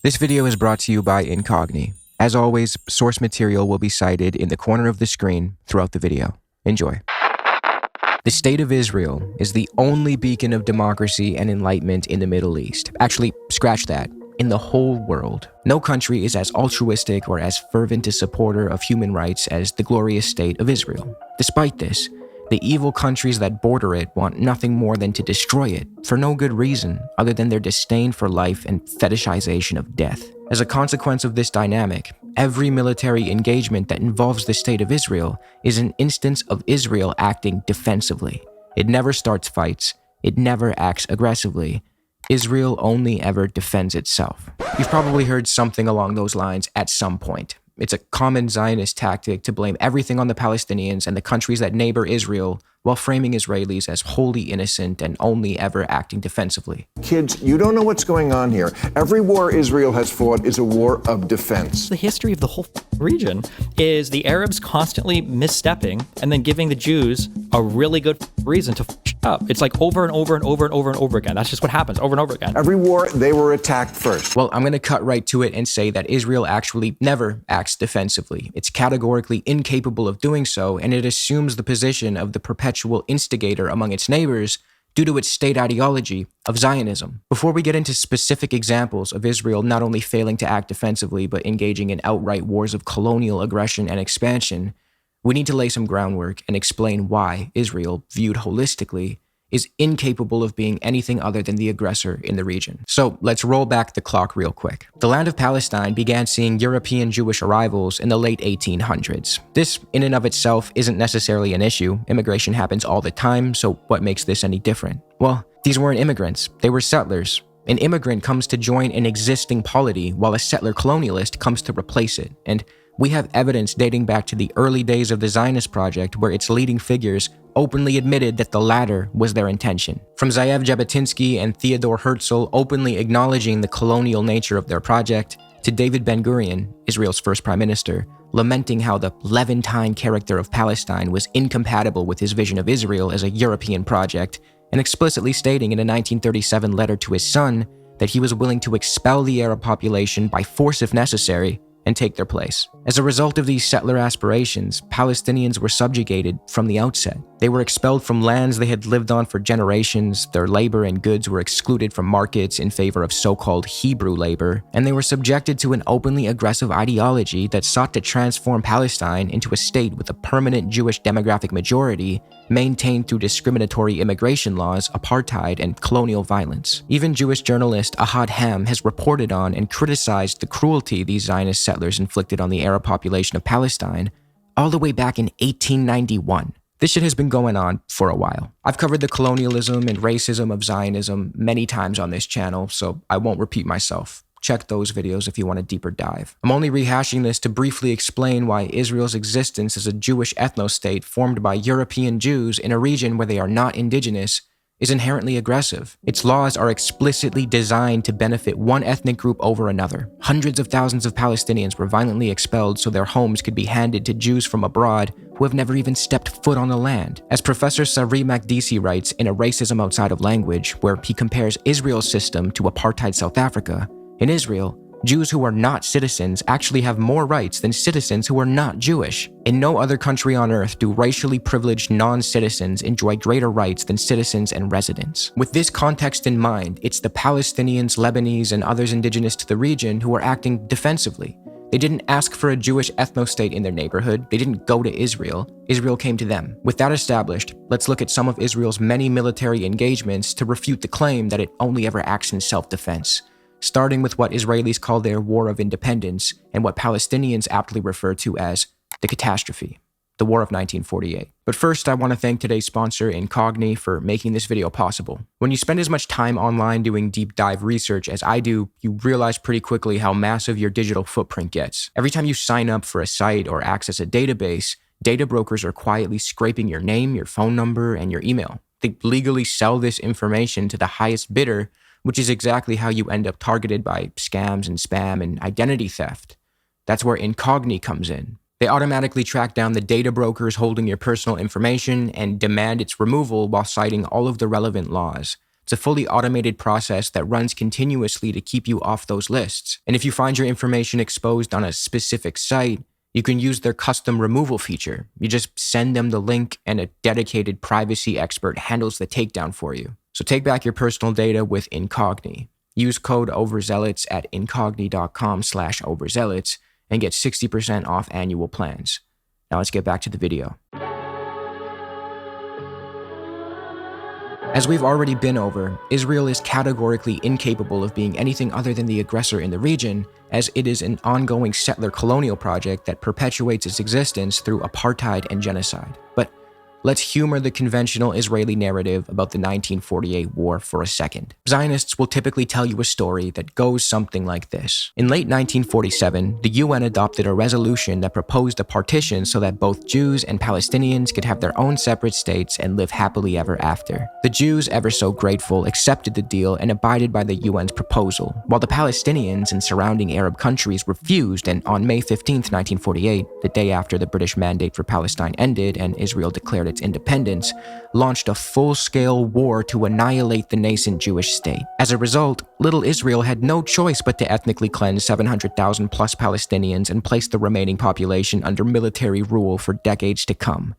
This video is brought to you by Incogni. As always, source material will be cited in the corner of the screen throughout the video. Enjoy. The State of Israel is the only beacon of democracy and enlightenment in the Middle East. Actually, scratch that. In the whole world. No country is as altruistic or as fervent a supporter of human rights as the glorious State of Israel. Despite this, the evil countries that border it want nothing more than to destroy it, for no good reason other than their disdain for life and fetishization of death. As a consequence of this dynamic, every military engagement that involves the State of Israel is an instance of Israel acting defensively. It never starts fights. It never acts aggressively. Israel only ever defends itself. You've probably heard something along those lines at some point. It's a common Zionist tactic to blame everything on the Palestinians and the countries that neighbor Israel while framing Israelis as wholly innocent and only ever acting defensively. Kids, you don't know what's going on here. Every war Israel has fought is a war of defense. The history of the whole region is the Arabs constantly misstepping and then giving the Jews a really good reason to up. It's like over and over and over and over and over again. That's just what happens over and over again. Every war, they were attacked first. Well, I'm going to cut right to it and say that Israel actually never acts defensively. It's categorically incapable of doing so, and it assumes the position of the perpetual instigator among its neighbors due to its state ideology of Zionism. Before we get into specific examples of Israel not only failing to act defensively, but engaging in outright wars of colonial aggression and expansion, we need to lay some groundwork and explain why Israel, viewed holistically, is incapable of being anything other than the aggressor in the region. So let's roll back the clock real quick. The land of Palestine began seeing European Jewish arrivals in the late 1800s. This, in and of itself, isn't necessarily an issue. Immigration happens all the time, so what makes this any different? Well, these weren't immigrants. They were settlers. An immigrant comes to join an existing polity, while a settler colonialist comes to replace it. And we have evidence dating back to the early days of the Zionist project where its leading figures openly admitted that the latter was their intention. From Ze'ev Jabotinsky and Theodore Herzl openly acknowledging the colonial nature of their project, to David Ben-Gurion, Israel's first prime minister, lamenting how the Levantine character of Palestine was incompatible with his vision of Israel as a European project, and explicitly stating in a 1937 letter to his son that he was willing to expel the Arab population by force if necessary, and take their place. As a result of these settler aspirations, Palestinians were subjugated from the outset. They were expelled from lands they had lived on for generations, their labor and goods were excluded from markets in favor of so-called Hebrew labor, and they were subjected to an openly aggressive ideology that sought to transform Palestine into a state with a permanent Jewish demographic majority, maintained through discriminatory immigration laws, apartheid, and colonial violence. Even Jewish journalist Ahad Ham has reported on and criticized the cruelty these Zionist settlers inflicted on the Arab population of Palestine all the way back in 1891. This shit has been going on for a while. I've covered the colonialism and racism of Zionism many times on this channel, so I won't repeat myself. Check those videos if you want a deeper dive. I'm only rehashing this to briefly explain why Israel's existence as a Jewish ethno-state formed by European Jews in a region where they are not indigenous is inherently aggressive. Its laws are explicitly designed to benefit one ethnic group over another. Hundreds of thousands of Palestinians were violently expelled so their homes could be handed to Jews from abroad who have never even stepped foot on the land. As Professor Sari Makdisi writes in A Racism Outside of Language, where he compares Israel's system to apartheid South Africa, in Israel, Jews who are not citizens actually have more rights than citizens who are not Jewish. In no other country on earth do racially privileged non-citizens enjoy greater rights than citizens and residents. With this context in mind, it's the Palestinians, Lebanese, and others indigenous to the region who are acting defensively. They didn't ask for a Jewish ethno-state in their neighborhood. They didn't go to Israel. Israel came to them. With that established, let's look at some of Israel's many military engagements to refute the claim that it only ever acts in self-defense, starting with what Israelis call their War of Independence and what Palestinians aptly refer to as the catastrophe, the War of 1948. But first, I want to thank today's sponsor, Incogni, for making this video possible. When you spend as much time online doing deep dive research as I do, you realize pretty quickly how massive your digital footprint gets. Every time you sign up for a site or access a database, data brokers are quietly scraping your name, your phone number, and your email. They legally sell this information to the highest bidder, which is exactly how you end up targeted by scams and spam and identity theft. That's where Incogni comes in. They automatically track down the data brokers holding your personal information and demand its removal while citing all of the relevant laws. It's a fully automated process that runs continuously to keep you off those lists. And if you find your information exposed on a specific site, you can use their custom removal feature. You just send them the link and a dedicated privacy expert handles the takedown for you. So take back your personal data with Incogni. Use code overzealots at incogni.com/overzealots and get 60% off annual plans. Now let's get back to the video. As we've already been over, Israel is categorically incapable of being anything other than the aggressor in the region, as it is an ongoing settler colonial project that perpetuates its existence through apartheid and genocide. But let's humor the conventional Israeli narrative about the 1948 war for a second. Zionists will typically tell you a story that goes something like this. In late 1947, the UN adopted a resolution that proposed a partition so that both Jews and Palestinians could have their own separate states and live happily ever after. The Jews, ever so grateful, accepted the deal and abided by the UN's proposal, while the Palestinians and surrounding Arab countries refused, and on May 15, 1948, the day after the British mandate for Palestine ended and Israel declared its independence, launched a full-scale war to annihilate the nascent Jewish state. As a result, Little Israel had no choice but to ethnically cleanse 700,000 plus Palestinians and place the remaining population under military rule for decades to come.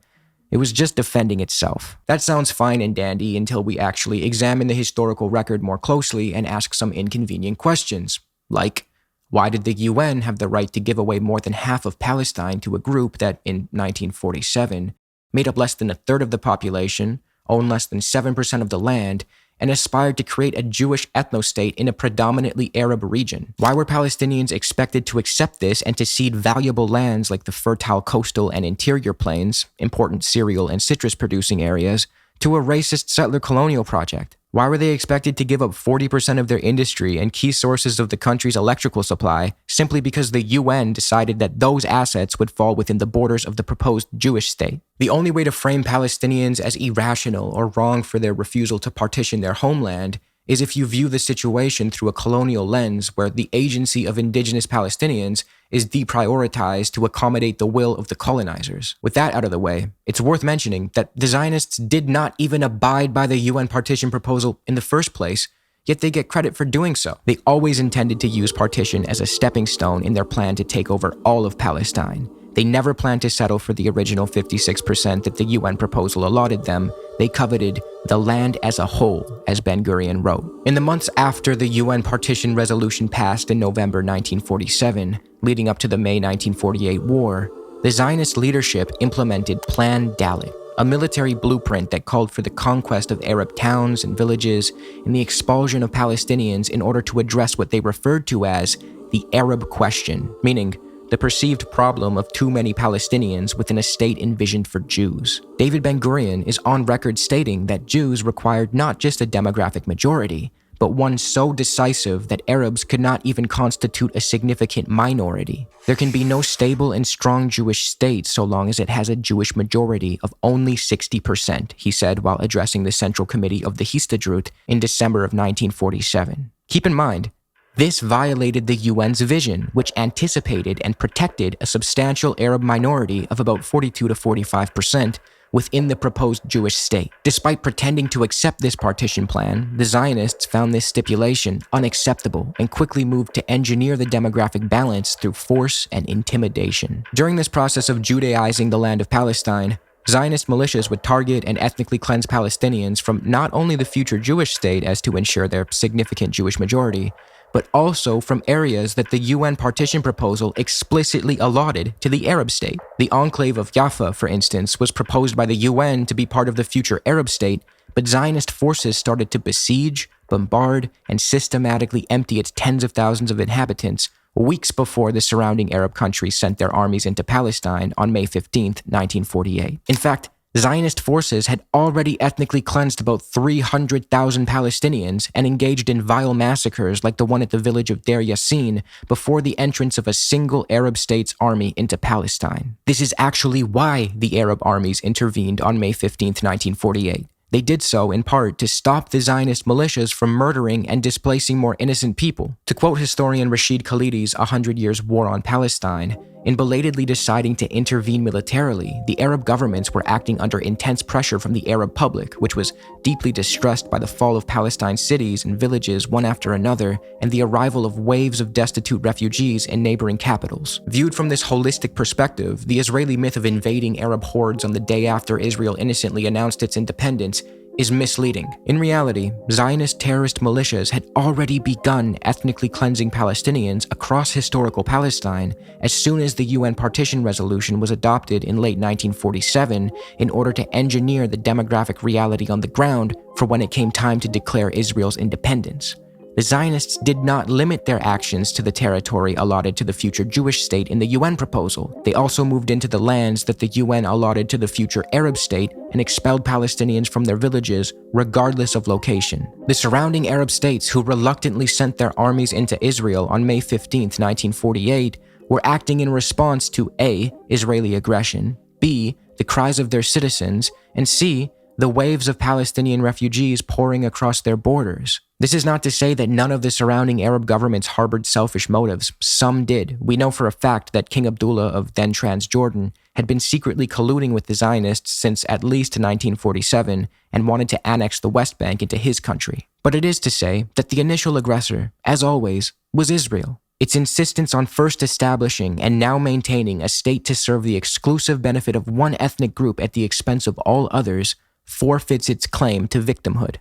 It was just defending itself. That sounds fine and dandy until we actually examine the historical record more closely and ask some inconvenient questions, like, why did the UN have the right to give away more than half of Palestine to a group that, in 1947, made up less than a third of the population, owned less than 7% of the land, and aspired to create a Jewish ethno-state in a predominantly Arab region? Why were Palestinians expected to accept this and to cede valuable lands like the fertile coastal and interior plains, important cereal and citrus-producing areas, to a racist settler colonial project? Why were they expected to give up 40% of their industry and key sources of the country's electrical supply simply because the UN decided that those assets would fall within the borders of the proposed Jewish state? The only way to frame Palestinians as irrational or wrong for their refusal to partition their homeland is if you view the situation through a colonial lens where the agency of indigenous Palestinians is deprioritized to accommodate the will of the colonizers. With that out of the way, it's worth mentioning that the Zionists did not even abide by the UN partition proposal in the first place, yet they get credit for doing so. They always intended to use partition as a stepping stone in their plan to take over all of Palestine. They never planned to settle for the original 56% that the UN proposal allotted them. They coveted the land as a whole, as Ben-Gurion wrote. In the months after the UN partition resolution passed in November 1947, leading up to the May 1948 war, the Zionist leadership implemented Plan Dalit, a military blueprint that called for the conquest of Arab towns and villages and the expulsion of Palestinians in order to address what they referred to as the Arab question, meaning the perceived problem of too many Palestinians within a state envisioned for Jews. David Ben-Gurion is on record stating that Jews required not just a demographic majority, but one so decisive that Arabs could not even constitute a significant minority. There can be no stable and strong Jewish state so long as it has a Jewish majority of only 60%, he said while addressing the Central Committee of the Histadrut in December of 1947. Keep in mind, this violated the UN's vision, which anticipated and protected a substantial Arab minority of about 42 to 45% within the proposed Jewish state. Despite pretending to accept this partition plan, the Zionists found this stipulation unacceptable and quickly moved to engineer the demographic balance through force and intimidation. During this process of Judaizing the land of Palestine, Zionist militias would target and ethnically cleanse Palestinians from not only the future Jewish state as to ensure their significant Jewish majority, but also from areas that the UN partition proposal explicitly allotted to the Arab state. The enclave of Jaffa, for instance, was proposed by the UN to be part of the future Arab state, but Zionist forces started to besiege, bombard, and systematically empty its tens of thousands of inhabitants weeks before the surrounding Arab countries sent their armies into Palestine on May 15, 1948. In fact, Zionist forces had already ethnically cleansed about 300,000 Palestinians and engaged in vile massacres like the one at the village of Deir Yassin before the entrance of a single Arab state's army into Palestine. This is actually why the Arab armies intervened on May 15, 1948. They did so in part to stop the Zionist militias from murdering and displacing more innocent people. To quote historian Rashid Khalidi's 100 Years War on Palestine, In belatedly deciding to intervene militarily, the Arab governments were acting under intense pressure from the Arab public, which was deeply distressed by the fall of Palestine's cities and villages one after another, and the arrival of waves of destitute refugees in neighboring capitals. Viewed from this holistic perspective, the Israeli myth of invading Arab hordes on the day after Israel innocently announced its independence is misleading. In reality, Zionist terrorist militias had already begun ethnically cleansing Palestinians across historical Palestine as soon as the UN partition resolution was adopted in late 1947 in order to engineer the demographic reality on the ground for when it came time to declare Israel's independence. The Zionists did not limit their actions to the territory allotted to the future Jewish state in the UN proposal. They also moved into the lands that the UN allotted to the future Arab state and expelled Palestinians from their villages regardless of location. The surrounding Arab states, who reluctantly sent their armies into Israel on May 15, 1948, were acting in response to A. Israeli aggression, B. the cries of their citizens, and C. the waves of Palestinian refugees pouring across their borders. This is not to say that none of the surrounding Arab governments harbored selfish motives. Some did. We know for a fact that King Abdullah of then Transjordan had been secretly colluding with the Zionists since at least 1947 and wanted to annex the West Bank into his country. But it is to say that the initial aggressor, as always, was Israel. Its insistence on first establishing and now maintaining a state to serve the exclusive benefit of one ethnic group at the expense of all others forfeits its claim to victimhood.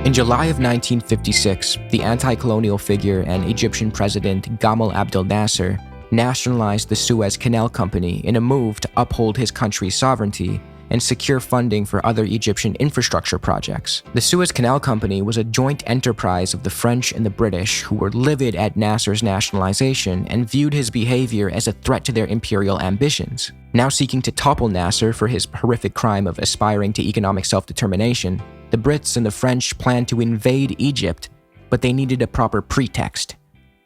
In July of 1956, the anti-colonial figure and Egyptian president Gamal Abdel Nasser nationalized the Suez Canal Company in a move to uphold his country's sovereignty and secure funding for other Egyptian infrastructure projects. The Suez Canal Company was a joint enterprise of the French and the British, who were livid at Nasser's nationalization and viewed his behavior as a threat to their imperial ambitions. Now seeking to topple Nasser for his horrific crime of aspiring to economic self-determination, the Brits and the French planned to invade Egypt, but they needed a proper pretext.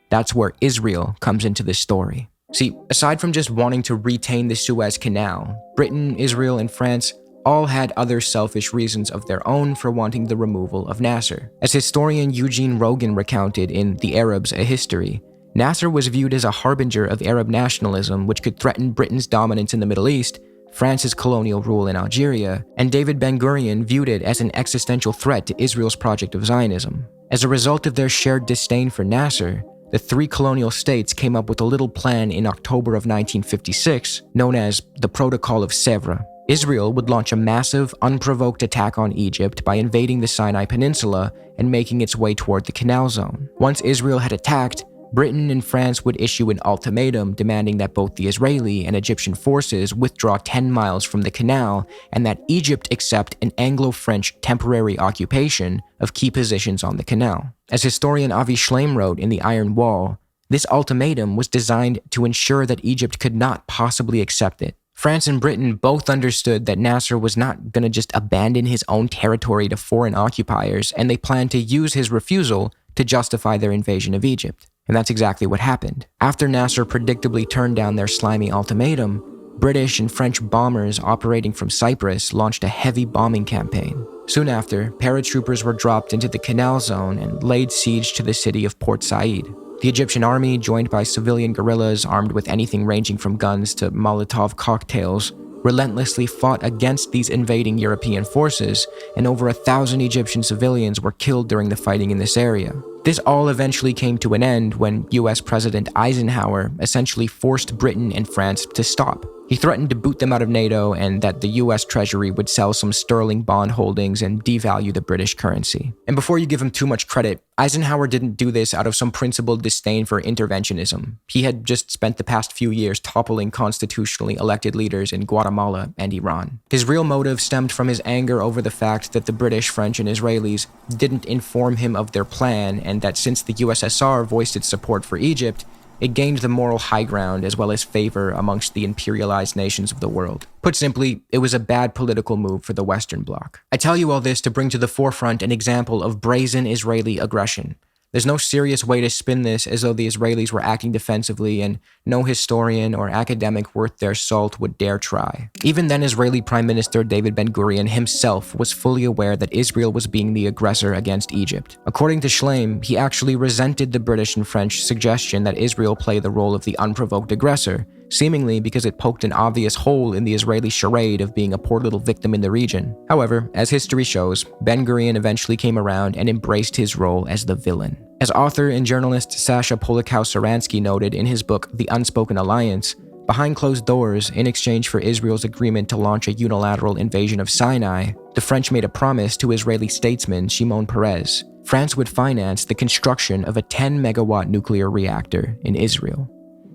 That's where Israel comes into this story. See, aside from just wanting to retain the Suez Canal, Britain, Israel, and France all had other selfish reasons of their own for wanting the removal of Nasser. As historian Eugene Rogan recounted in The Arabs, A History, Nasser was viewed as a harbinger of Arab nationalism which could threaten Britain's dominance in the Middle East, France's colonial rule in Algeria, and David Ben-Gurion viewed it as an existential threat to Israel's project of Zionism. As a result of their shared disdain for Nasser, the three colonial states came up with a little plan in October of 1956, known as the Protocol of Sèvres. Israel would launch a massive, unprovoked attack on Egypt by invading the Sinai Peninsula and making its way toward the Canal Zone. Once Israel had attacked, Britain and France would issue an ultimatum demanding that both the Israeli and Egyptian forces withdraw 10 miles from the canal and that Egypt accept an Anglo-French temporary occupation of key positions on the canal. As historian Avi Shlaim wrote in The Iron Wall, this ultimatum was designed to ensure that Egypt could not possibly accept it. France and Britain both understood that Nasser was not going to just abandon his own territory to foreign occupiers, and they planned to use his refusal to justify their invasion of Egypt. And that's exactly what happened. After Nasser predictably turned down their slimy ultimatum, British and French bombers operating from Cyprus launched a heavy bombing campaign. Soon after, paratroopers were dropped into the Canal Zone and laid siege to the city of Port Said. The Egyptian army, joined by civilian guerrillas armed with anything ranging from guns to Molotov cocktails, relentlessly fought against these invading European forces, and over 1,000 Egyptian civilians were killed during the fighting in this area. This all eventually came to an end when US President Eisenhower essentially forced Britain and France to stop. He threatened to boot them out of NATO and that the US Treasury would sell some sterling bond holdings and devalue the British currency. And before you give him too much credit, Eisenhower didn't do this out of some principled disdain for interventionism. He had just spent the past few years toppling constitutionally elected leaders in Guatemala and Iran. His real motive stemmed from his anger over the fact that the British, French, and Israelis didn't inform him of their plan, and that since the USSR voiced its support for Egypt, it gained the moral high ground as well as favor amongst the imperialized nations of the world. Put simply, it was a bad political move for the Western Bloc. I tell you all this to bring to the forefront an example of brazen Israeli aggression. There's no serious way to spin this as though the Israelis were acting defensively, and no historian or academic worth their salt would dare try. Even then, Israeli Prime Minister David Ben-Gurion himself was fully aware that Israel was being the aggressor against Egypt. According to Schleim, he actually resented the British and French suggestion that Israel play the role of the unprovoked aggressor, seemingly because it poked an obvious hole in the Israeli charade of being a poor little victim in the region. However, as history shows, Ben-Gurion eventually came around and embraced his role as the villain. As author and journalist Sasha Polikow-Saransky noted in his book The Unspoken Alliance, behind closed doors, in exchange for Israel's agreement to launch a unilateral invasion of Sinai, the French made a promise to Israeli statesman Shimon Peres. France would finance the construction of a 10-megawatt nuclear reactor in Israel.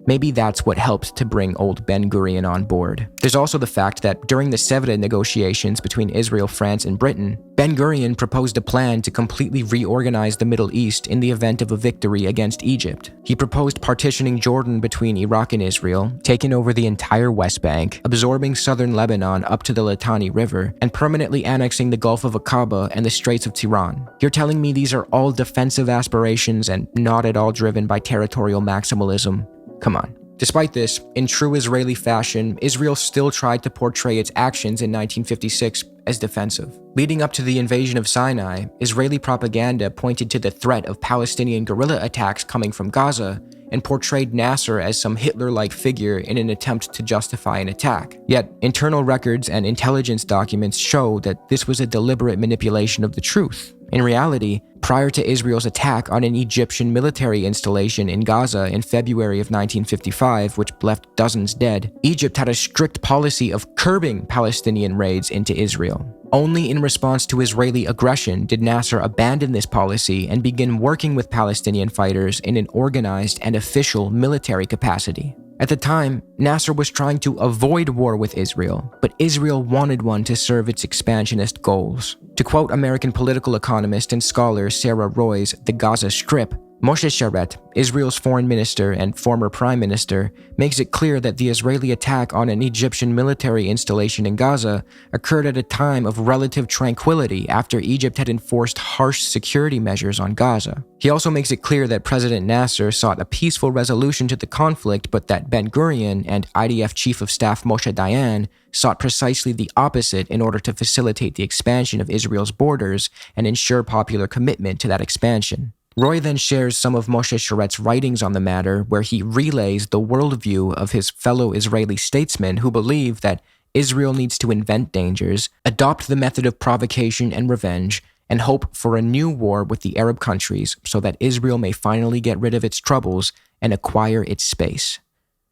Maybe that's what helped to bring old Ben-Gurion on board. There's also the fact that during the Sevres negotiations between Israel, France, and Britain, Ben-Gurion proposed a plan to completely reorganize the Middle East in the event of a victory against Egypt. He proposed partitioning Jordan between Iraq and Israel, taking over the entire West Bank, absorbing southern Lebanon up to the Litani River, and permanently annexing the Gulf of Aqaba and the Straits of Tiran. You're telling me these are all defensive aspirations and not at all driven by territorial maximalism? Come on. Despite this, in true Israeli fashion, Israel still tried to portray its actions in 1956 as defensive. Leading up to the invasion of Sinai, Israeli propaganda pointed to the threat of Palestinian guerrilla attacks coming from Gaza and portrayed Nasser as some Hitler-like figure in an attempt to justify an attack. Yet, internal records and intelligence documents show that this was a deliberate manipulation of the truth. In reality, prior to Israel's attack on an Egyptian military installation in Gaza in February of 1955, which left dozens dead, Egypt had a strict policy of curbing Palestinian raids into Israel. Only in response to Israeli aggression did Nasser abandon this policy and begin working with Palestinian fighters in an organized and official military capacity. At the time, Nasser was trying to avoid war with Israel, but Israel wanted one to serve its expansionist goals. To quote American political economist and scholar Sarah Roy's The Gaza Strip, Moshe Sharett, Israel's foreign minister and former prime minister, makes it clear that the Israeli attack on an Egyptian military installation in Gaza occurred at a time of relative tranquility after Egypt had enforced harsh security measures on Gaza. He also makes it clear that President Nasser sought a peaceful resolution to the conflict, but that Ben-Gurion and IDF Chief of Staff Moshe Dayan sought precisely the opposite in order to facilitate the expansion of Israel's borders and ensure popular commitment to that expansion. Roy then shares some of Moshe Sharet's writings on the matter, where he relays the worldview of his fellow Israeli statesmen who believe that Israel needs to invent dangers, adopt the method of provocation and revenge, and hope for a new war with the Arab countries so that Israel may finally get rid of its troubles and acquire its space.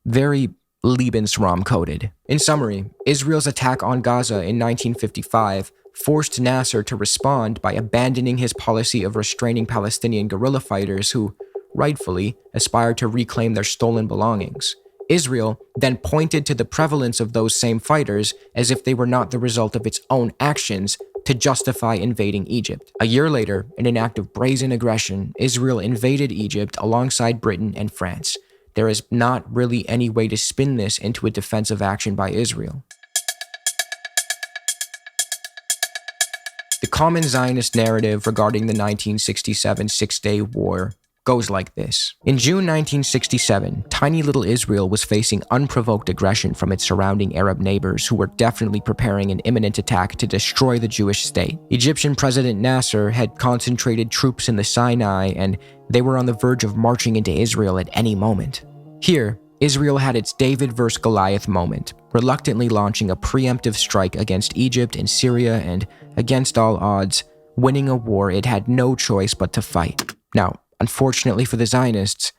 Very Lebensraum-coded. In summary, Israel's attack on Gaza in 1955 forced Nasser to respond by abandoning his policy of restraining Palestinian guerrilla fighters who, rightfully, aspired to reclaim their stolen belongings. Israel then pointed to the prevalence of those same fighters as if they were not the result of its own actions to justify invading Egypt. A year later, in an act of brazen aggression, Israel invaded Egypt alongside Britain and France. There is not really any way to spin this into a defensive action by Israel. The common Zionist narrative regarding the 1967 Six-Day War goes like this. In June 1967, tiny little Israel was facing unprovoked aggression from its surrounding Arab neighbors who were definitely preparing an imminent attack to destroy the Jewish state. Egyptian President Nasser had concentrated troops in the Sinai, and they were on the verge of marching into Israel at any moment. Here, Israel had its David vs. Goliath moment, reluctantly launching a preemptive strike against Egypt and Syria and, against all odds, winning a war it had no choice but to fight. Now, unfortunately for the Zionists,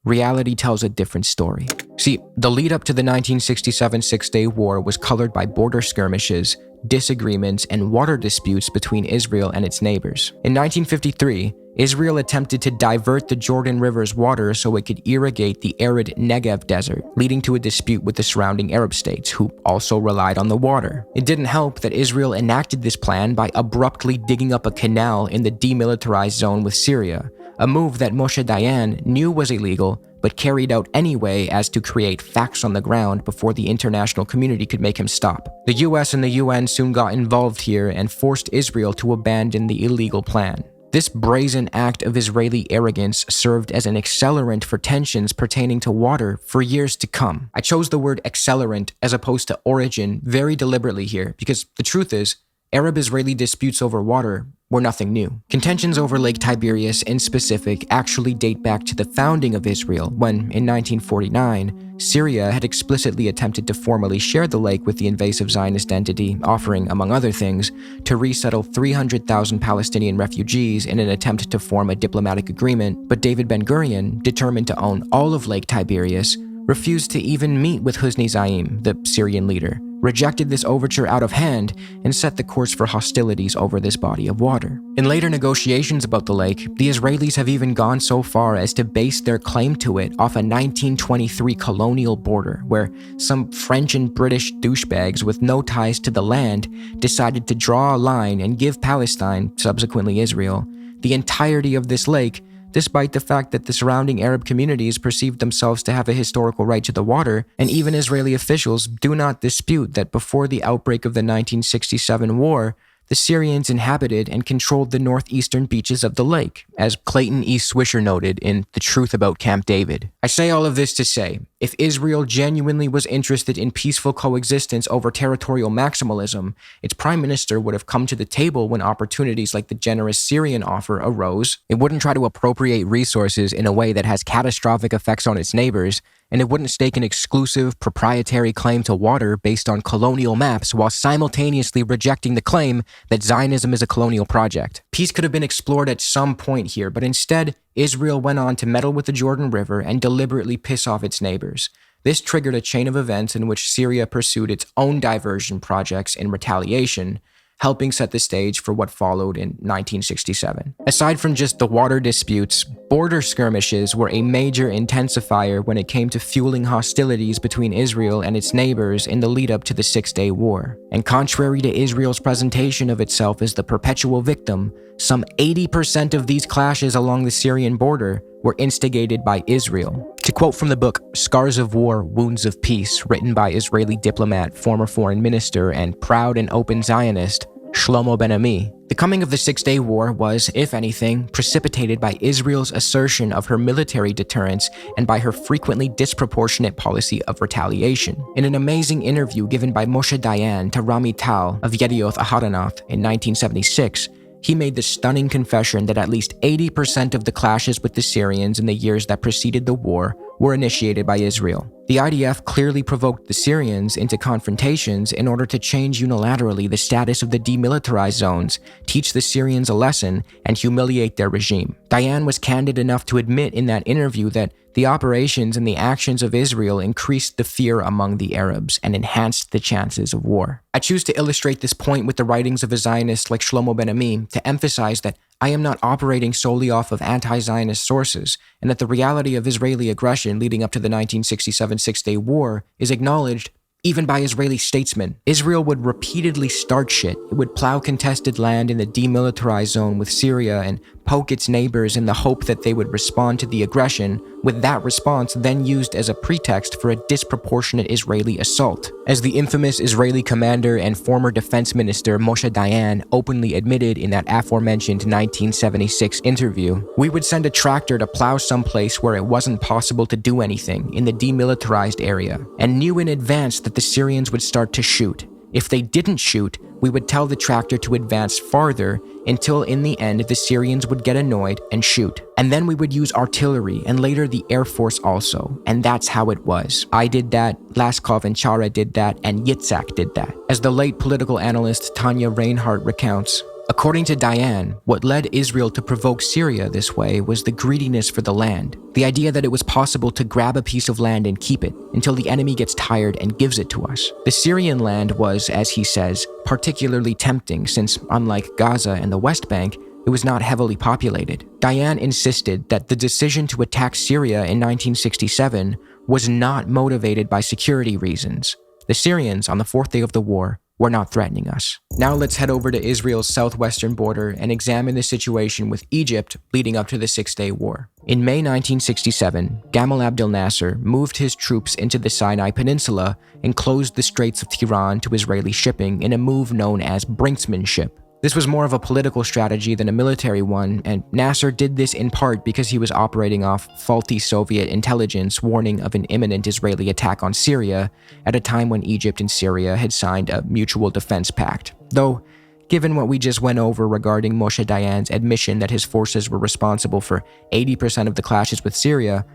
reality tells a different story. See, the lead up to the 1967 Six-Day War was colored by border skirmishes, disagreements, and water disputes between Israel and its neighbors. In 1953, Israel attempted to divert the Jordan River's water so it could irrigate the arid Negev desert, leading to a dispute with the surrounding Arab states, who also relied on the water. It didn't help that Israel enacted this plan by abruptly digging up a canal in the demilitarized zone with Syria, a move that Moshe Dayan knew was illegal, but carried out anyway as to create facts on the ground before the international community could make him stop. The US and the UN soon got involved here and forced Israel to abandon the illegal plan. This brazen act of Israeli arrogance served as an accelerant for tensions pertaining to water for years to come. I chose the word accelerant as opposed to origin very deliberately here because the truth is, Arab-Israeli disputes over water were nothing new. Contentions over Lake Tiberias in specific actually date back to the founding of Israel when, in 1949, Syria had explicitly attempted to formally share the lake with the invasive Zionist entity, offering, among other things, to resettle 300,000 Palestinian refugees in an attempt to form a diplomatic agreement, but David Ben-Gurion, determined to own all of Lake Tiberias, refused to even meet with Husni Zaim, the Syrian leader, rejected this overture out of hand, and set the course for hostilities over this body of water. In later negotiations about the lake, the Israelis have even gone so far as to base their claim to it off a 1923 colonial border, where some French and British douchebags with no ties to the land decided to draw a line and give Palestine, subsequently Israel, the entirety of this lake, despite the fact that the surrounding Arab communities perceived themselves to have a historical right to the water, and even Israeli officials do not dispute that before the outbreak of the 1967 war, the Syrians inhabited and controlled the northeastern beaches of the lake, as Clayton E. Swisher noted in The Truth About Camp David. I say all of this to say, if Israel genuinely was interested in peaceful coexistence over territorial maximalism, its prime minister would have come to the table when opportunities like the generous Syrian offer arose. It wouldn't try to appropriate resources in a way that has catastrophic effects on its neighbors, and it wouldn't stake an exclusive, proprietary claim to water based on colonial maps while simultaneously rejecting the claim that Zionism is a colonial project. Peace could have been explored at some point here, but instead, Israel went on to meddle with the Jordan River and deliberately piss off its neighbors. This triggered a chain of events in which Syria pursued its own diversion projects in retaliation, helping set the stage for what followed in 1967. Aside from just the water disputes, border skirmishes were a major intensifier when it came to fueling hostilities between Israel and its neighbors in the lead-up to the Six-Day War. And contrary to Israel's presentation of itself as the perpetual victim, some 80% of these clashes along the Syrian border were instigated by Israel. To quote from the book Scars of War, Wounds of Peace, written by Israeli diplomat, former foreign minister, and proud and open Zionist, Shlomo Ben-Ami, the coming of the Six-Day War was, if anything, precipitated by Israel's assertion of her military deterrence and by her frequently disproportionate policy of retaliation. In an amazing interview given by Moshe Dayan to Rami Tal of Yedioth Ahronoth in 1976, he made the stunning confession that at least 80% of the clashes with the Syrians in the years that preceded the war were initiated by Israel. The IDF clearly provoked the Syrians into confrontations in order to change unilaterally the status of the demilitarized zones, teach the Syrians a lesson, and humiliate their regime. Dayan was candid enough to admit in that interview that the operations and the actions of Israel increased the fear among the Arabs and enhanced the chances of war. I choose to illustrate this point with the writings of a Zionist like Shlomo Ben-Ami to emphasize that I am not operating solely off of anti-Zionist sources, and that the reality of Israeli aggression leading up to the 1967 Six-Day War is acknowledged even by Israeli statesmen. Israel would repeatedly start shit. It would plow contested land in the demilitarized zone with Syria and poke its neighbors in the hope that they would respond to the aggression, with that response then used as a pretext for a disproportionate Israeli assault. As the infamous Israeli commander and former defense minister Moshe Dayan openly admitted in that aforementioned 1976 interview, we would send a tractor to plow someplace where it wasn't possible to do anything in the demilitarized area, and knew in advance that the Syrians would start to shoot. If they didn't shoot, we would tell the tractor to advance farther until in the end the Syrians would get annoyed and shoot. And then we would use artillery and later the Air Force also. And that's how it was. I did that, Laskov and Chara did that, and Yitzhak did that. As the late political analyst Tanya Reinhardt recounts, according to Dayan, what led Israel to provoke Syria this way was the greediness for the land. The idea that it was possible to grab a piece of land and keep it until the enemy gets tired and gives it to us. The Syrian land was, as he says, particularly tempting since, unlike Gaza and the West Bank, it was not heavily populated. Dayan insisted that the decision to attack Syria in 1967 was not motivated by security reasons. The Syrians, on the fourth day of the war, were not threatening us. Now let's head over to Israel's southwestern border and examine the situation with Egypt leading up to the Six-Day War. In May 1967, Gamal Abdel Nasser moved his troops into the Sinai Peninsula and closed the Straits of Tiran to Israeli shipping in a move known as brinksmanship. This was more of a political strategy than a military one, and Nasser did this in part because he was operating off faulty Soviet intelligence warning of an imminent Israeli attack on Syria at a time when Egypt and Syria had signed a mutual defense pact. Though, given what we just went over regarding Moshe Dayan's admission that his forces were responsible for 80% of the clashes with Syria,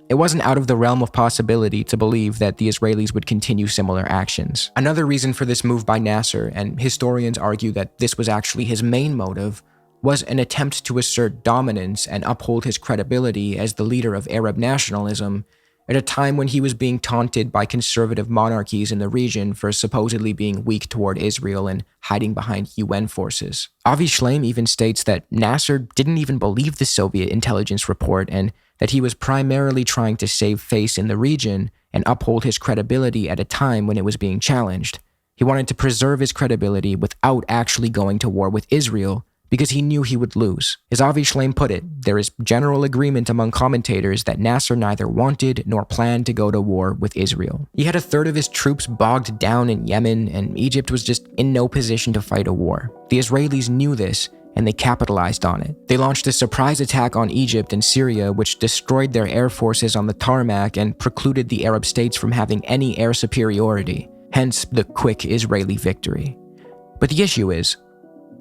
it wasn't out of the realm of possibility to believe that the Israelis would continue similar actions. Another reason for this move by Nasser, and historians argue that this was actually his main motive, was an attempt to assert dominance and uphold his credibility as the leader of Arab nationalism at a time when he was being taunted by conservative monarchies in the region for supposedly being weak toward Israel and hiding behind UN forces. Avi Shleim even states that Nasser didn't even believe the Soviet intelligence report and that he was primarily trying to save face in the region and uphold his credibility at a time when it was being challenged. He wanted to preserve his credibility without actually going to war with Israel, because he knew he would lose. As Avi Shleim put it, there is general agreement among commentators that Nasser neither wanted nor planned to go to war with Israel. He had a third of his troops bogged down in Yemen, and Egypt was just in no position to fight a war. The Israelis knew this, and they capitalized on it. They launched a surprise attack on Egypt and Syria, which destroyed their air forces on the tarmac and precluded the Arab states from having any air superiority, hence the quick Israeli victory. But the issue is,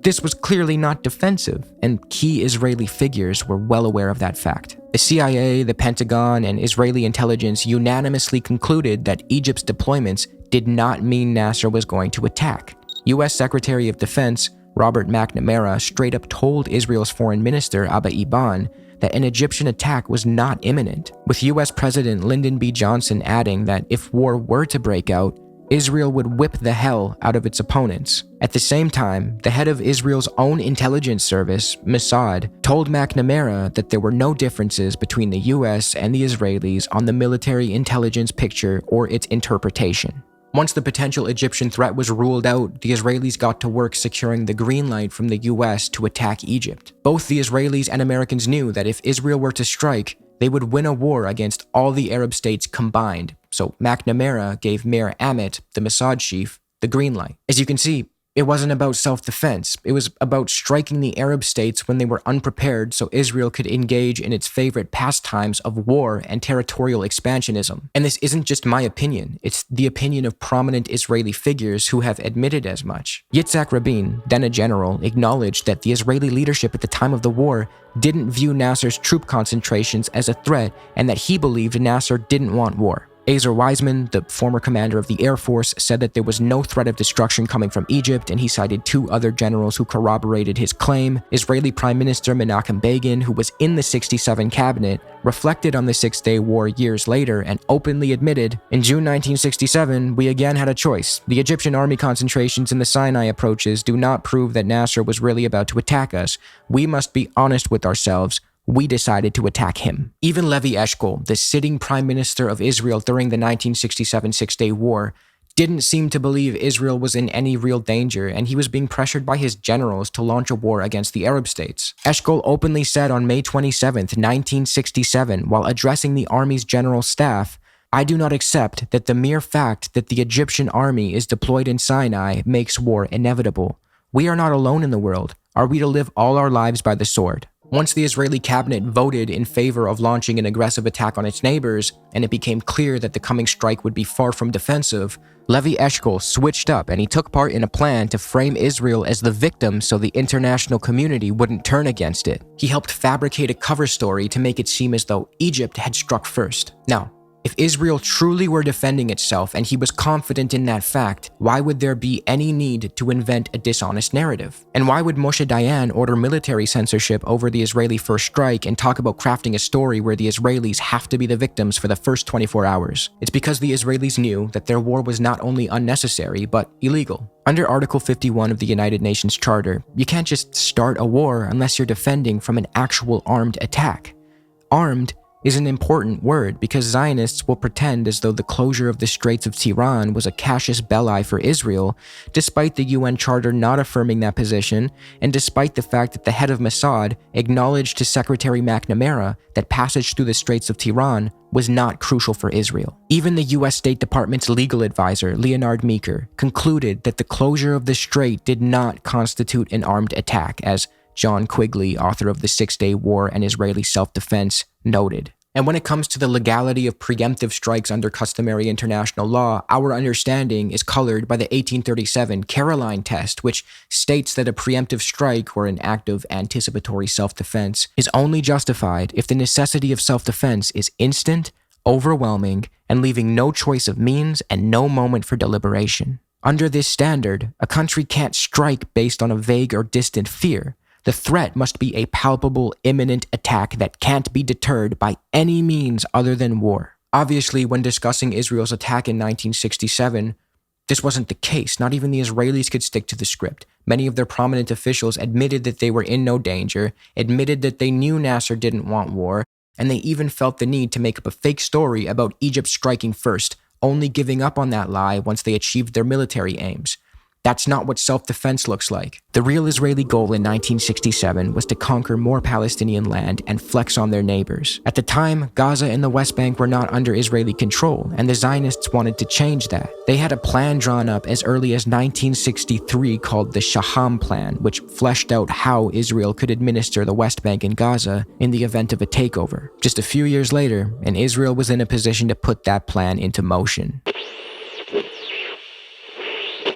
this was clearly not defensive, and key Israeli figures were well aware of that fact. The CIA, the Pentagon, and Israeli intelligence unanimously concluded that Egypt's deployments did not mean Nasser was going to attack. U.S. Secretary of Defense Robert McNamara straight up told Israel's foreign minister Abba Eban that an Egyptian attack was not imminent, with U.S. President Lyndon B. Johnson adding that if war were to break out, Israel would whip the hell out of its opponents. At the same time, the head of Israel's own intelligence service, Mossad, told McNamara that there were no differences between the US and the Israelis on the military intelligence picture or its interpretation. Once the potential Egyptian threat was ruled out, the Israelis got to work securing the green light from the US to attack Egypt. Both the Israelis and Americans knew that if Israel were to strike, they would win a war against all the Arab states combined, so McNamara gave Meir Amit, the Mossad chief, the green light. As you can see, it wasn't about self-defense. It was about striking the Arab states when they were unprepared so Israel could engage in its favorite pastimes of war and territorial expansionism. And this isn't just my opinion. It's the opinion of prominent Israeli figures who have admitted as much. Yitzhak Rabin, then a general, acknowledged that the Israeli leadership at the time of the war didn't view Nasser's troop concentrations as a threat and that he believed Nasser didn't want war. Ezer Weizman, the former commander of the Air Force, said that there was no threat of destruction coming from Egypt, and he cited two other generals who corroborated his claim. Israeli Prime Minister Menachem Begin, who was in the 67 cabinet, reflected on the Six-Day War years later and openly admitted, "In June 1967, we again had a choice. The Egyptian army concentrations in the Sinai approaches do not prove that Nasser was really about to attack us. We must be honest with ourselves. We decided to attack him." Even Levi Eshkol, the sitting prime minister of Israel during the 1967 Six-Day War, didn't seem to believe Israel was in any real danger, and he was being pressured by his generals to launch a war against the Arab states. Eshkol openly said on May 27, 1967, while addressing the army's general staff, "I do not accept that the mere fact that the Egyptian army is deployed in Sinai makes war inevitable. We are not alone in the world. Are we to live all our lives by the sword?" Once the Israeli cabinet voted in favor of launching an aggressive attack on its neighbors, and it became clear that the coming strike would be far from defensive, Levi Eshkol switched up and he took part in a plan to frame Israel as the victim so the international community wouldn't turn against it. He helped fabricate a cover story to make it seem as though Egypt had struck first. Now, if Israel truly were defending itself and he was confident in that fact, why would there be any need to invent a dishonest narrative? And why would Moshe Dayan order military censorship over the Israeli first strike and talk about crafting a story where the Israelis have to be the victims for the first 24 hours? It's because the Israelis knew that their war was not only unnecessary, but illegal. Under Article 51 of the United Nations Charter, you can't just start a war unless you're defending from an actual armed attack. Armed is an important word because Zionists will pretend as though the closure of the Straits of Tiran was a casus belli for Israel, despite the UN Charter not affirming that position, and despite the fact that the head of Mossad acknowledged to Secretary McNamara that passage through the Straits of Tiran was not crucial for Israel. Even the US State Department's legal advisor, Leonard Meeker, concluded that the closure of the strait did not constitute an armed attack, as John Quigley, author of The 6-Day War and Israeli Self-Defense, noted. And when it comes to the legality of preemptive strikes under customary international law, our understanding is colored by the 1837 Caroline test, which states that a preemptive strike, or an act of anticipatory self-defense, is only justified if the necessity of self-defense is instant, overwhelming, and leaving no choice of means and no moment for deliberation. Under this standard, a country can't strike based on a vague or distant fear. The threat must be a palpable, imminent attack that can't be deterred by any means other than war. Obviously, when discussing Israel's attack in 1967, this wasn't the case. Not even the Israelis could stick to the script. Many of their prominent officials admitted that they were in no danger, admitted that they knew Nasser didn't want war, and they even felt the need to make up a fake story about Egypt striking first, only giving up on that lie once they achieved their military aims. That's not what self-defense looks like. The real Israeli goal in 1967 was to conquer more Palestinian land and flex on their neighbors. At the time, Gaza and the West Bank were not under Israeli control, and the Zionists wanted to change that. They had a plan drawn up as early as 1963 called the Shaham Plan, which fleshed out how Israel could administer the West Bank and Gaza in the event of a takeover. Just a few years later, and Israel was in a position to put that plan into motion.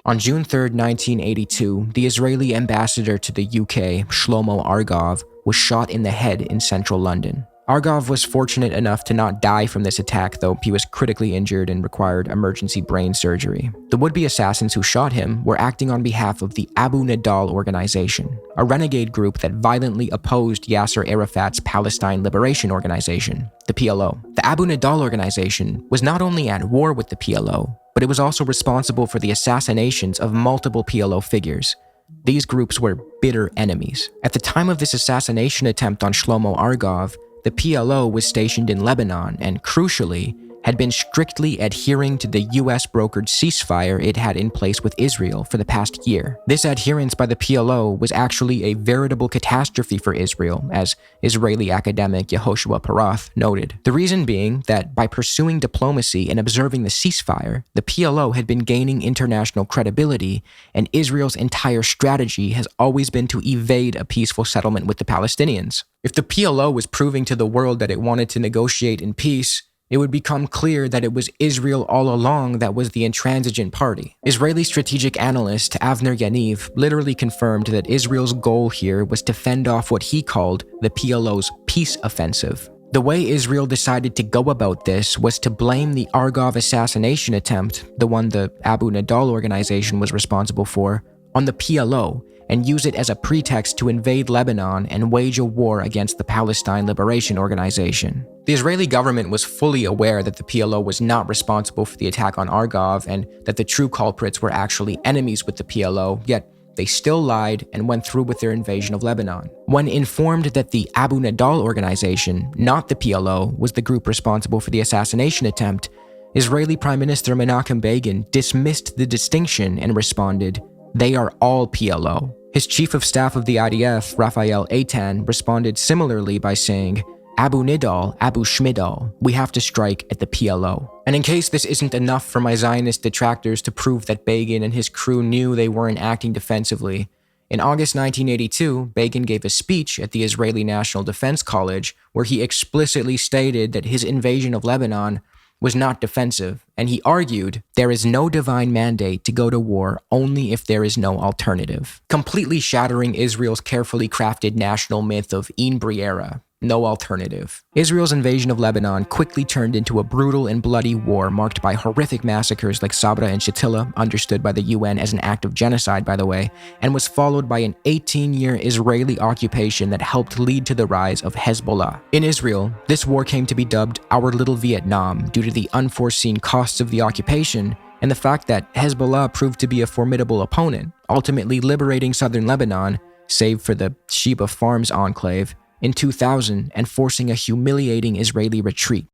On June 3, 1982, the Israeli ambassador to the UK, Shlomo Argov, was shot in the head in central London. Argov was fortunate enough to not die from this attack, though he was critically injured and required emergency brain surgery. The would-be assassins who shot him were acting on behalf of the Abu Nidal organization, a renegade group that violently opposed Yasser Arafat's Palestine Liberation Organization, the PLO. The Abu Nidal organization was not only at war with the PLO, but it was also responsible for the assassinations of multiple PLO figures. These groups were bitter enemies. At the time of this assassination attempt on Shlomo Argov, the PLO was stationed in Lebanon and, crucially, had been strictly adhering to the US-brokered ceasefire it had in place with Israel for the past year. This adherence by the PLO was actually a veritable catastrophe for Israel, as Israeli academic Yehoshua Parath noted. The reason being that by pursuing diplomacy and observing the ceasefire, the PLO had been gaining international credibility, and Israel's entire strategy has always been to evade a peaceful settlement with the Palestinians. If the PLO was proving to the world that it wanted to negotiate in peace, it would become clear that it was Israel all along that was the intransigent party. Israeli strategic analyst Avner Yaniv literally confirmed that Israel's goal here was to fend off what he called the PLO's peace offensive. The way Israel decided to go about this was to blame the Argov assassination attempt, the one the Abu Nidal organization was responsible for, on the PLO, and use it as a pretext to invade Lebanon and wage a war against the Palestine Liberation Organization. The Israeli government was fully aware that the PLO was not responsible for the attack on Argov and that the true culprits were actually enemies with the PLO, yet they still lied and went through with their invasion of Lebanon. When informed that the Abu Nidal organization, not the PLO, was the group responsible for the assassination attempt, Israeli Prime Minister Menachem Begin dismissed the distinction and responded, "They are all PLO." His chief of staff of the IDF, Raphael Eitan, responded similarly by saying, "Abu Nidal, Abu Shmidal, we have to strike at the PLO." And in case this isn't enough for my Zionist detractors to prove that Begin and his crew knew they weren't acting defensively, in August 1982, Begin gave a speech at the Israeli National Defense College where he explicitly stated that his invasion of Lebanon was not defensive, and he argued there is no divine mandate to go to war only if there is no alternative, completely shattering Israel's carefully crafted national myth of in Briera, no alternative. Israel's invasion of Lebanon quickly turned into a brutal and bloody war marked by horrific massacres like Sabra and Shatila, understood by the UN as an act of genocide, by the way, and was followed by an 18-year Israeli occupation that helped lead to the rise of Hezbollah. In Israel, this war came to be dubbed Our Little Vietnam due to the unforeseen costs of the occupation and the fact that Hezbollah proved to be a formidable opponent, ultimately liberating southern Lebanon, save for the Sheba Farms enclave, in 2000 and forcing a humiliating Israeli retreat.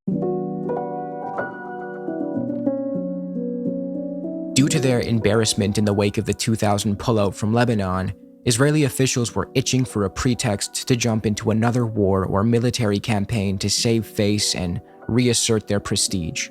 Due to their embarrassment in the wake of the 2000 pullout from Lebanon, Israeli officials were itching for a pretext to jump into another war or military campaign to save face and reassert their prestige.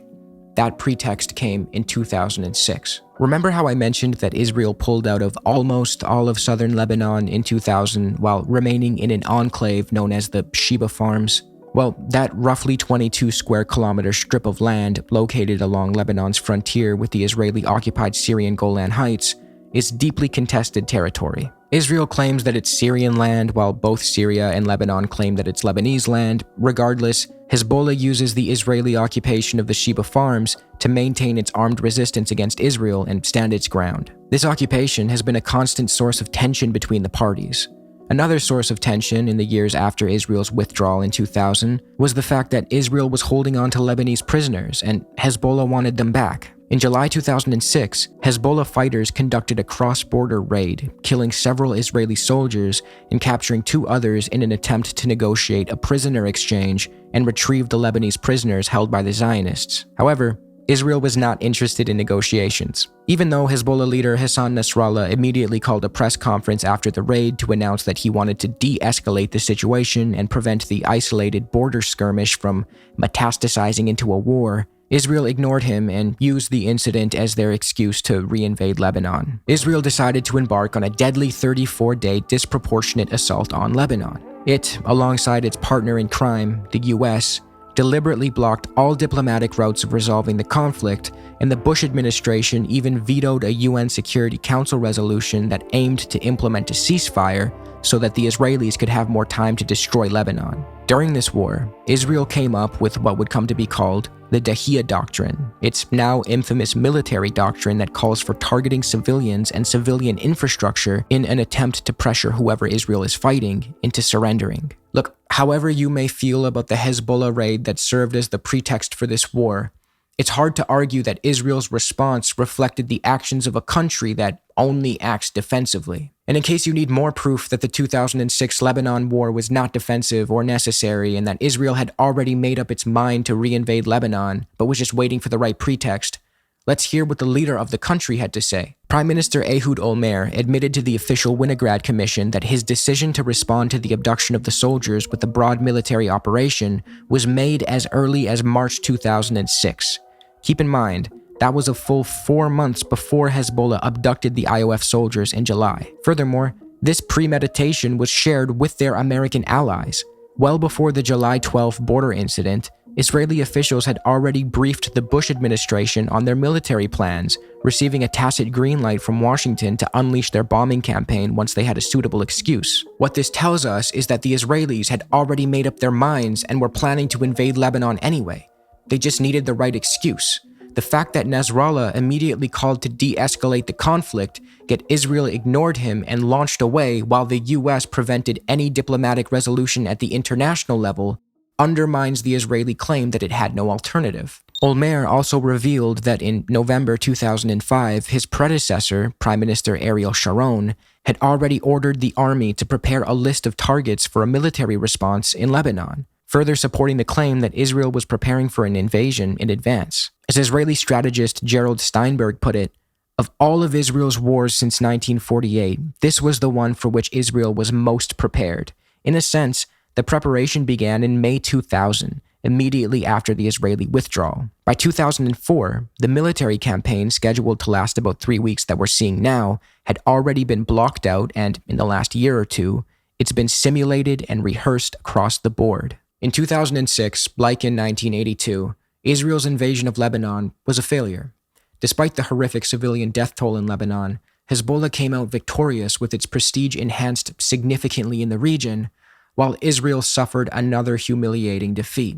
That pretext came in 2006. Remember how I mentioned that Israel pulled out of almost all of southern Lebanon in 2000 while remaining in an enclave known as the Sheba Farms? Well, that roughly 22 square kilometer strip of land located along Lebanon's frontier with the Israeli-occupied Syrian Golan Heights is deeply contested territory. Israel claims that it's Syrian land, while both Syria and Lebanon claim that it's Lebanese land. Regardless, Hezbollah uses the Israeli occupation of the Sheba Farms to maintain its armed resistance against Israel and stand its ground. This occupation has been a constant source of tension between the parties. Another source of tension in the years after Israel's withdrawal in 2000 was the fact that Israel was holding on to Lebanese prisoners and Hezbollah wanted them back. In July 2006, Hezbollah fighters conducted a cross-border raid, killing several Israeli soldiers and capturing 2 others in an attempt to negotiate a prisoner exchange and retrieve the Lebanese prisoners held by the Zionists. However, Israel was not interested in negotiations. Even though Hezbollah leader Hassan Nasrallah immediately called a press conference after the raid to announce that he wanted to de-escalate the situation and prevent the isolated border skirmish from metastasizing into a war, Israel ignored him and used the incident as their excuse to reinvade Lebanon. Israel decided to embark on a deadly 34-day disproportionate assault on Lebanon. It, alongside its partner in crime, the US, deliberately blocked all diplomatic routes of resolving the conflict, and the Bush administration even vetoed a UN Security Council resolution that aimed to implement a ceasefire so that the Israelis could have more time to destroy Lebanon. During this war, Israel came up with what would come to be called the Dahiyya Doctrine. It's now infamous military doctrine that calls for targeting civilians and civilian infrastructure in an attempt to pressure whoever Israel is fighting into surrendering. Look, however you may feel about the Hezbollah raid that served as the pretext for this war, it's hard to argue that Israel's response reflected the actions of a country that only acts defensively. And in case you need more proof that the 2006 Lebanon war was not defensive or necessary and that Israel had already made up its mind to reinvade Lebanon, but was just waiting for the right pretext, let's hear what the leader of the country had to say. Prime Minister Ehud Olmert admitted to the official Winograd Commission that his decision to respond to the abduction of the soldiers with a broad military operation was made as early as March 2006. Keep in mind, that was a full 4 months before Hezbollah abducted the IOF soldiers in July. Furthermore, this premeditation was shared with their American allies. Well before the July 12 border incident, Israeli officials had already briefed the Bush administration on their military plans, receiving a tacit green light from Washington to unleash their bombing campaign once they had a suitable excuse. What this tells us is that the Israelis had already made up their minds and were planning to invade Lebanon anyway. They just needed the right excuse. The fact that Nasrallah immediately called to de-escalate the conflict, yet Israel ignored him and launched away while the US prevented any diplomatic resolution at the international level, undermines the Israeli claim that it had no alternative. Olmert also revealed that in November 2005, his predecessor, Prime Minister Ariel Sharon, had already ordered the army to prepare a list of targets for a military response in Lebanon, further supporting the claim that Israel was preparing for an invasion in advance. As Israeli strategist Gerald Steinberg put it, of all of Israel's wars since 1948, this was the one for which Israel was most prepared. In a sense, the preparation began in May 2000, immediately after the Israeli withdrawal. By 2004, the military campaign scheduled to last about 3 weeks that we're seeing now had already been blocked out, and in the last year or two, it's been simulated and rehearsed across the board. In 2006, like in 1982, Israel's invasion of Lebanon was a failure. Despite the horrific civilian death toll in Lebanon, Hezbollah came out victorious with its prestige enhanced significantly in the region, while Israel suffered another humiliating defeat.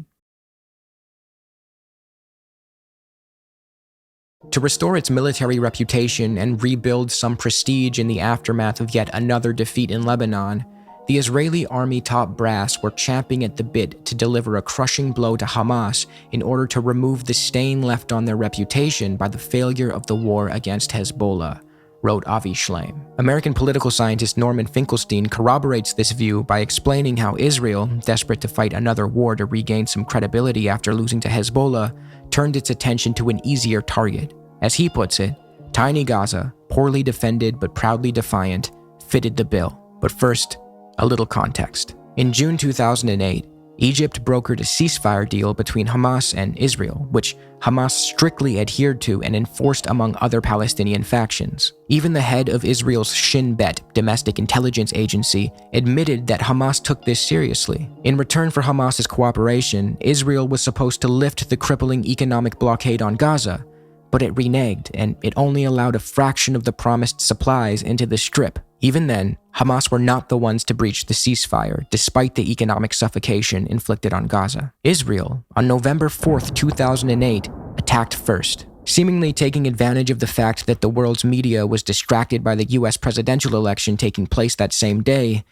To restore its military reputation and rebuild some prestige in the aftermath of yet another defeat in Lebanon, the Israeli army top brass were champing at the bit to deliver a crushing blow to Hamas in order to remove the stain left on their reputation by the failure of the war against Hezbollah. wrote Avi Shlaim. American political scientist Norman Finkelstein corroborates this view by explaining how Israel, desperate to fight another war to regain some credibility after losing to Hezbollah, turned its attention to an easier target. As he puts it, tiny Gaza, poorly defended but proudly defiant, fitted the bill. But first, a little context. In June 2008, Egypt brokered a ceasefire deal between Hamas and Israel, which Hamas strictly adhered to and enforced among other Palestinian factions. Even the head of Israel's Shin Bet, domestic intelligence agency, admitted that Hamas took this seriously. In return for Hamas's cooperation, Israel was supposed to lift the crippling economic blockade on Gaza, but it reneged, and it only allowed a fraction of the promised supplies into the Strip. Even then, Hamas were not the ones to breach the ceasefire, despite the economic suffocation inflicted on Gaza. Israel, on November 4th, 2008, attacked first, seemingly taking advantage of the fact that the world's media was distracted by the US presidential election taking place that same day.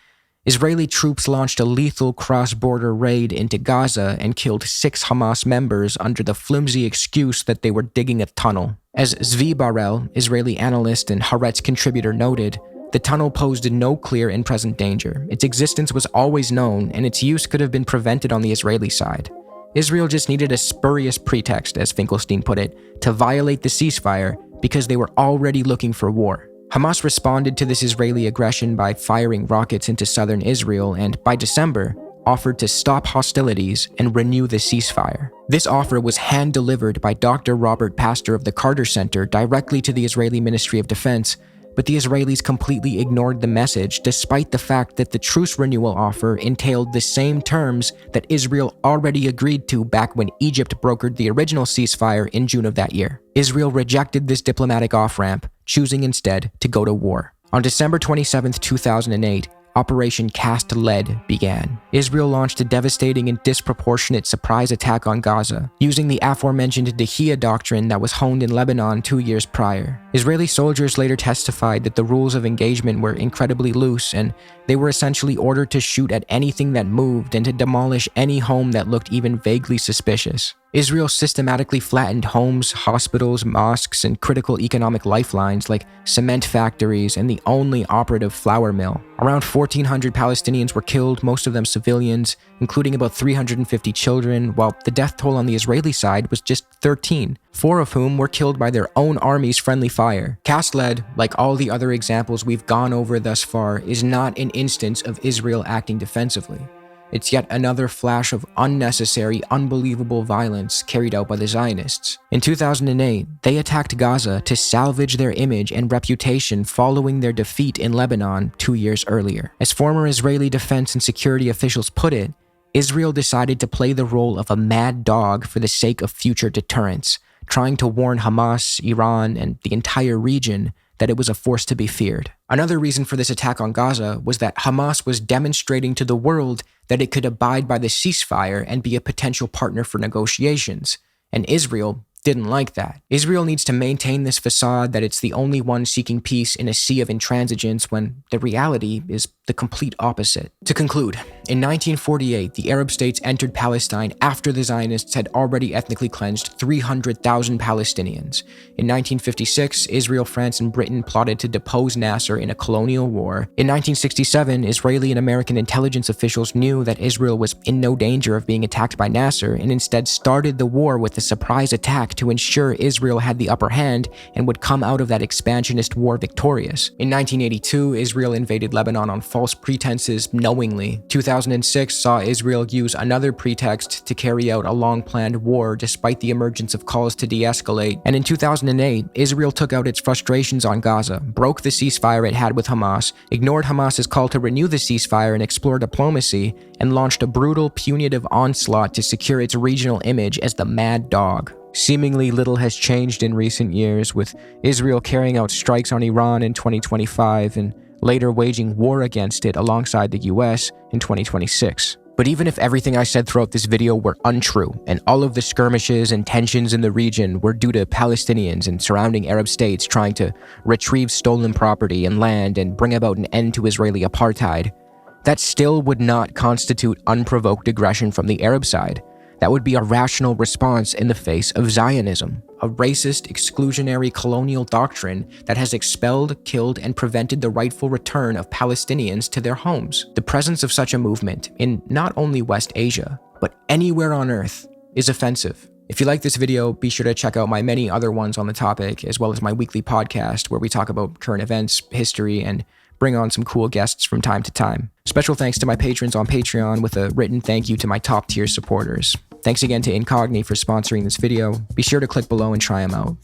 Israeli troops launched a lethal cross-border raid into Gaza and killed 6 Hamas members under the flimsy excuse that they were digging a tunnel. As Zvi Barel, Israeli analyst and Haaretz contributor, noted, the tunnel posed no clear and present danger. Its existence was always known, and its use could have been prevented on the Israeli side. Israel just needed a spurious pretext, as Finkelstein put it, to violate the ceasefire because they were already looking for war. Hamas responded to this Israeli aggression by firing rockets into southern Israel and, by December, offered to stop hostilities and renew the ceasefire. This offer was hand-delivered by Dr. Robert Pastor of the Carter Center directly to the Israeli Ministry of Defense, but the Israelis completely ignored the message despite the fact that the truce renewal offer entailed the same terms that Israel already agreed to back when Egypt brokered the original ceasefire in June of that year. Israel rejected this diplomatic off-ramp, choosing instead to go to war. On December 27, 2008, Operation Cast Lead began. Israel launched a devastating and disproportionate surprise attack on Gaza, using the aforementioned Dahiyya doctrine that was honed in Lebanon 2 years prior. Israeli soldiers later testified that the rules of engagement were incredibly loose, and they were essentially ordered to shoot at anything that moved and to demolish any home that looked even vaguely suspicious. Israel systematically flattened homes, hospitals, mosques, and critical economic lifelines like cement factories and the only operative flour mill. Around 1,400 Palestinians were killed, most of them civilians, including about 350 children, while the death toll on the Israeli side was just 13, 4 of whom were killed by their own army's friendly fire. Cast Lead, like all the other examples we've gone over thus far, is not an instance of Israel acting defensively. It's yet another flash of unnecessary, unbelievable violence carried out by the Zionists. In 2008, they attacked Gaza to salvage their image and reputation following their defeat in Lebanon 2 years earlier. As former Israeli defense and security officials put it, Israel decided to play the role of a mad dog for the sake of future deterrence, trying to warn Hamas, Iran, and the entire region that it was a force to be feared. Another reason for this attack on Gaza was that Hamas was demonstrating to the world that it could abide by the ceasefire and be a potential partner for negotiations, and Israel didn't like that. Israel needs to maintain this facade that it's the only one seeking peace in a sea of intransigence when the reality is the complete opposite. To conclude, in 1948, the Arab states entered Palestine after the Zionists had already ethnically cleansed 300,000 Palestinians. In 1956, Israel, France, and Britain plotted to depose Nasser in a colonial war. In 1967, Israeli and American intelligence officials knew that Israel was in no danger of being attacked by Nasser and instead started the war with a surprise attack to ensure Israel had the upper hand and would come out of that expansionist war victorious. In 1982, Israel invaded Lebanon on false pretenses knowingly. 2006 saw Israel use another pretext to carry out a long-planned war despite the emergence of calls to de-escalate. And in 2008, Israel took out its frustrations on Gaza, broke the ceasefire it had with Hamas, ignored Hamas's call to renew the ceasefire and explore diplomacy, and launched a brutal, punitive onslaught to secure its regional image as the mad dog. Seemingly little has changed in recent years, with Israel carrying out strikes on Iran in 2025 and later waging war against it alongside the US in 2026. But even if everything I said throughout this video were untrue, and all of the skirmishes and tensions in the region were due to Palestinians and surrounding Arab states trying to retrieve stolen property and land and bring about an end to Israeli apartheid, that still would not constitute unprovoked aggression from the Arab side. That would be a rational response in the face of Zionism, a racist, exclusionary colonial doctrine that has expelled, killed, and prevented the rightful return of Palestinians to their homes. The presence of such a movement in not only West Asia, but anywhere on Earth is offensive. If you like this video, be sure to check out my many other ones on the topic, as well as my weekly podcast where we talk about current events, history, and bring on some cool guests from time to time. Special thanks to my patrons on Patreon, with a written thank you to my top tier supporters. Thanks again to Incogni for sponsoring this video. Be sure to click below and try them out.